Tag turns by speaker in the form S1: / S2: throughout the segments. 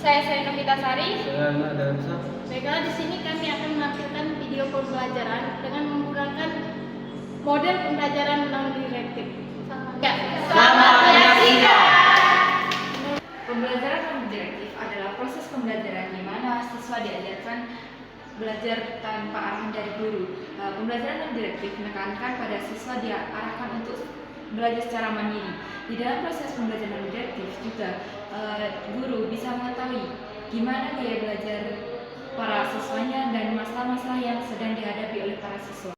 S1: Saya Serena Pitasari.
S2: Saya Anak Dansa.
S1: Baiklah, di sini kami akan menampilkan video pembelajaran dengan menggunakan model pembelajaran non-direktif.
S3: Selamat menyaksikan.
S1: Pembelajaran non-direktif adalah proses pembelajaran di mana siswa diajarkan belajar tanpa arahan dari guru. Pembelajaran non-direktif menekankan pada siswa diarahkan untuk belajar secara mandiri. Di dalam proses pembelajaran non-direktif juga guru bisa mengetahui gimana gaya belajar para siswanya dan masalah-masalah yang sedang dihadapi oleh para siswa.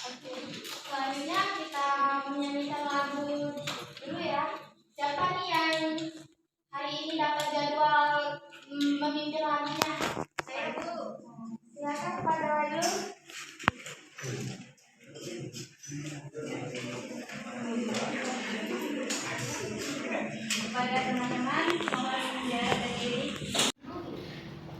S4: Oke, selanjutnya kita menyanyikan lagu dulu ya. Siapa nih yang hari ini dapat jadwal memimpin lagunya? Saya dulu. Silakan pada Wahyu. Kepada teman-teman, mohon menjaga diri.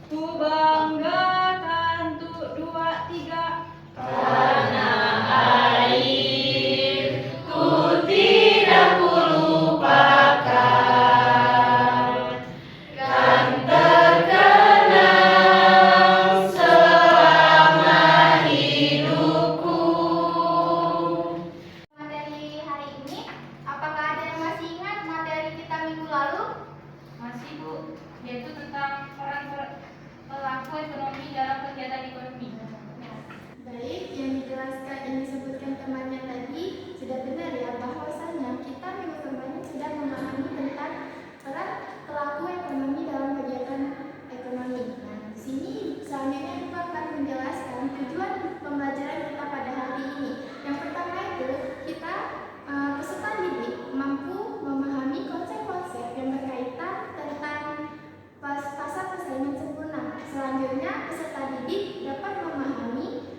S1: Ku banggakan untuk 2, 3.
S3: Karena air ku tidak kulupakan, kan terkenang selama hidupku.
S4: Materi hari ini, apakah ada yang masih ingat materi kita minggu lalu?
S1: Masih Bu, yaitu tentang peran pelaku ekonomi dalam kegiatan ekonomi.
S4: Baik, yang disebutkan temannya tadi sudah benar ya, bahwasanya kita minggu kemarin sudah memahami tentang peran pelaku ekonomi dalam kegiatan ekonomi. Nah, di sini selanjutnya Ibu akan menjelaskan tujuan pembelajaran kita pada hari ini. Yang pertama itu kita peserta didik mampu memahami konsep-konsep yang berkaitan tentang pasar persaingan sempurna. Selanjutnya peserta didik dapat memahami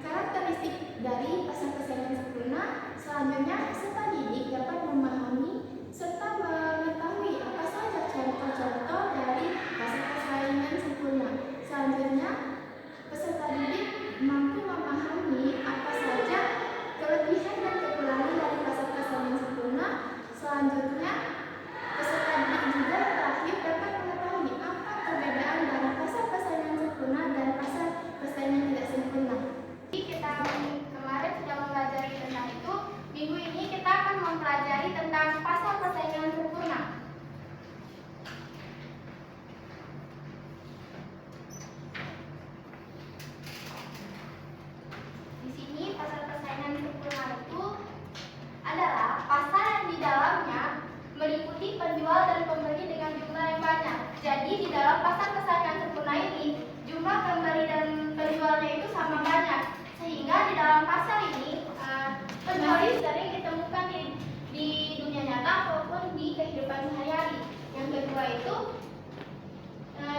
S4: karakteristik dari pasar persaingan sempurna. Selanjutnya peserta didik dapat memahami serta mengetahui apa saja contoh-contoh dari pasar persaingan sempurna. Selanjutnya peserta didik mampu memahami apa saja kelebihan dan kekurangan dari pasar persaingan sempurna. Selanjutnya peserta didik juga terakhir dapat mengetahui apa perbedaan dari pasar persaingan sempurna dan pasar persaingan tidak sempurna. Kita kemarin sudah mempelajari tentang itu. Minggu ini kita akan mempelajari tentang pasar persaingan sempurna. Di sini pasar persaingan sempurna itu adalah pasar yang di dalamnya meliputi penjual dan pembeli dengan jumlah yang banyak. Jadi di dalam pasar persaingan sempurna ini jumlah pembeli dan penjualnya itu sama banyak. Sehingga di dalam pasar ini penjual sering ditemukan di dunia nyata maupun di kehidupan sehari-hari. Yang kedua itu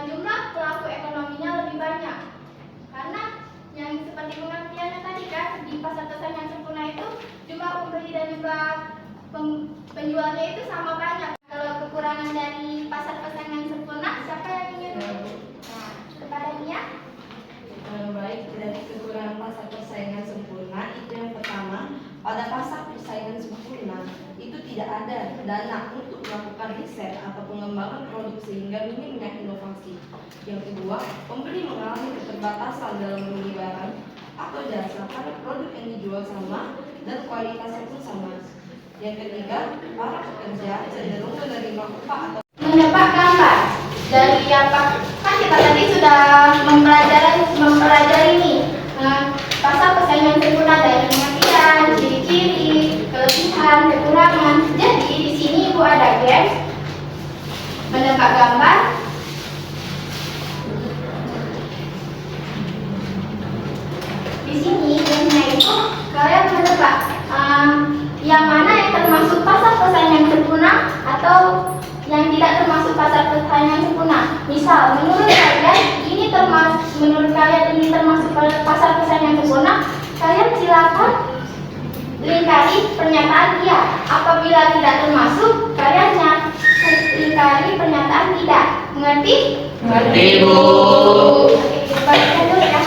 S4: jumlah pelaku ekonominya lebih banyak. Karena yang seperti pengertiannya tadi kan, di pasar persaingan sempurna itu jumlah pembeli dan jumlah penjualnya itu sama banyak. Kalau kekurangan dari pasar persaingan sempurna, siapa yang ingin? Nah, kepada Nia.
S3: Baik, dari kekurangan pasar persaingan sempurna itu yang pertama, pada pasar persaingan sempurna itu tidak ada dana untuk melakukan riset atau pengembangan produk sehingga minimnya inovasi. Yang kedua, pembeli mengalami keterbatasan dalam membeli barang atau jasa karena produk yang dijual sama dan kualitasnya pun sama. Yang ketiga, para pekerja cenderung menerima upah atau
S4: Mendapat gambar dari apa kan kita tadi sudah mempelajari nih pasar persaingan sempurna dari pengertian, ciri-ciri, kelebihan, kekurangan. Jadi di sini Ibu ada game mendapat gambar. Di sini gamenya itu kalian menebak yang mana yang termasuk pasar persaingan sempurna atau yang tidak termasuk pasar persaingan sempurna. Misal, menurut kalian ini termasuk pasar persaingan sempurna, kalian silakan lingkari pernyataan iya. Apabila tidak termasuk, kalian lingkari pernyataan tidak. Mengerti?
S3: Ngerti, Bu.
S4: Balikkan dulu ya.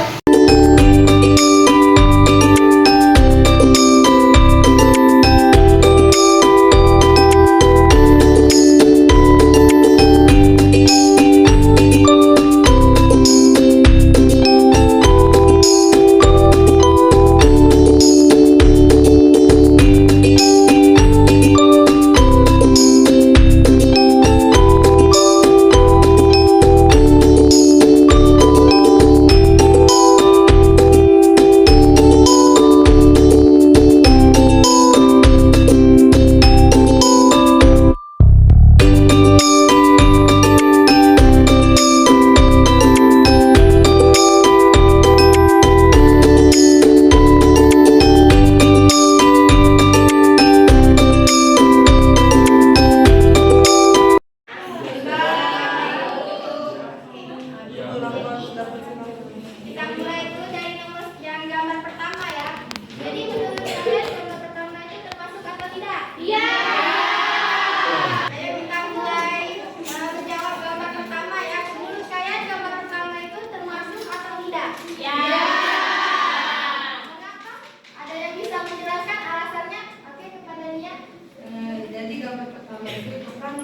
S4: Kita mulai dulu dari nomor yang gambar pertama ya. Jadi menurut kalian gambar pertama itu termasuk atau tidak? Iya. Ayo kita mulai menjawab gambar pertama ya. Menurut kalian gambar pertama itu termasuk atau tidak? Iya. Mengapa? Ada yang bisa menjelaskan alasannya? Oke, kepada Nia.
S3: Jadi gambar pertama itu kan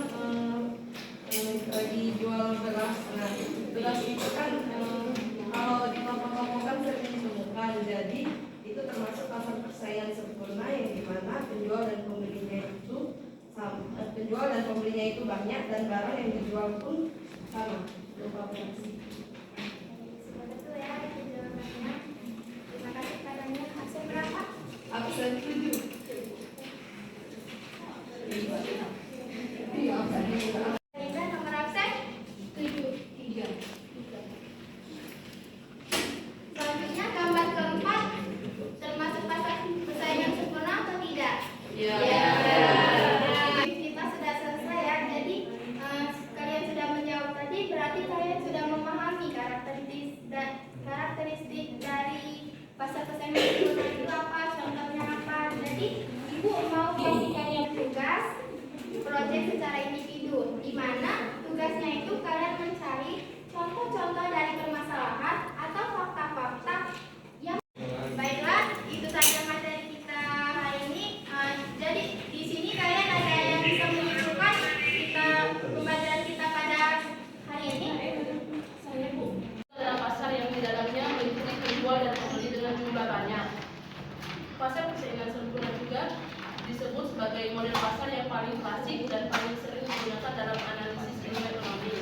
S3: dijual beras. Nah, beras itu kan kalau di toko-toko kan sering ditemukan. Jadi itu termasuk pasar persaingan sempurna yang dimana penjual dan pembelinya itu banyak dan barang yang dijual pun sama berupa beras.
S4: Sudah betul ya itu jawabannya. Terima kasih kepada Nia. Absen berapa?
S3: Absen 7.
S4: Reza nomor absen 7. Selanjutnya gambar keempat termasuk pasar persaingan sempurna atau tidak?
S3: Iya.
S4: Kita sudah selesai ya. Jadi kalian sudah menjawab tadi, berarti kalian sudah memahami karakteristik dari pasar persaingan sempurna itu apa, contohnya apa. Jadi ibu mau kasih kalian tugas proyek secara individu, di mana tugasnya itu kalian mencari contoh-contoh dari permasalahan atau fakta-fakta yang baiklah. Itu saja materi kita hari ini. Jadi di sini kalian ada yang bisa menyimpulkan pembelajaran kita pada hari ini?
S3: Saya Bu. Adalah pasar yang di dalamnya meliputi penjual dan pembeli dengan jumlah banyak. Pasar persaingan sempurna juga disebut sebagai model pasar yang paling klasik dan paling sering digunakan dalam analisis ilmu ekonomi.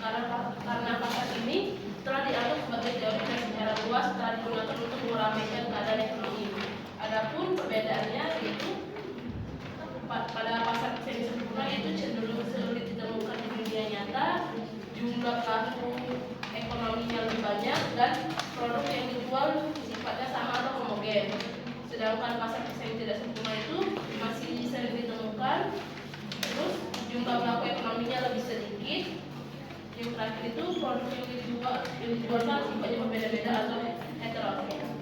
S3: Karena pasar ini telah dianggap sebagai teori dan secara luas telah digunakan untuk meramaikan keadaan ekonomi. Adapun perbedaannya yaitu pada pasar persaingan sempurna itu cenderung sulit ditemukan di dunia nyata, jumlah pelaku ekonominya lebih banyak dan produk yang dijual sifatnya sama atau homogen. Sedangkan pasar persaingan tidak sempurna itu masih sering ditemukan, terus jumlah pelaku ekonominya lebih sedikit. Yang terakhir itu produk yang dijualkan sifatnya berbeda-beda atau heterogen.